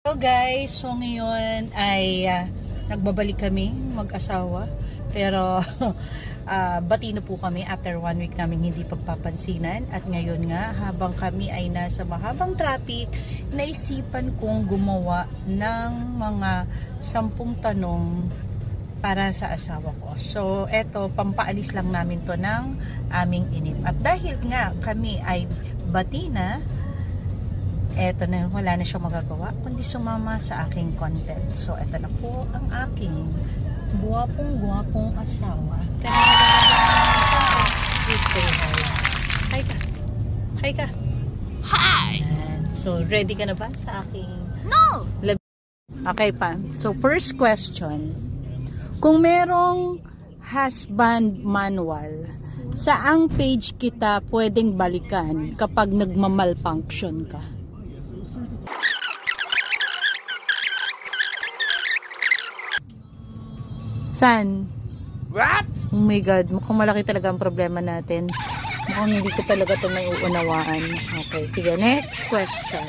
Hello guys, so ngayon ay nagbabalik kami mag-asawa pero bati na po kami after 1 week namin hindi pagpapansinan at ngayon nga habang kami ay nasa mahabang traffic naisipan kong gumawa ng mga 10 tanong para sa asawa ko. So eto, pampaalis lang namin to ng aming inip at dahil nga kami ay bati na, eto na, wala na siyang magagawa kundi sumama sa aking content. So eto na po ang aking guwapong asawa. Hi ka. Hi ka. Hi! Ayan. So ready ka na ba sa aking No! Okay pa. So first question. Kung merong husband manual, saang page kita pwedeng balikan kapag nagmamalfunction ka? San? What? Oh my God, mukhang malaki talaga ang problema natin. Mukhang hindi ko talaga ito may uunawaan. Okay, sige, next question.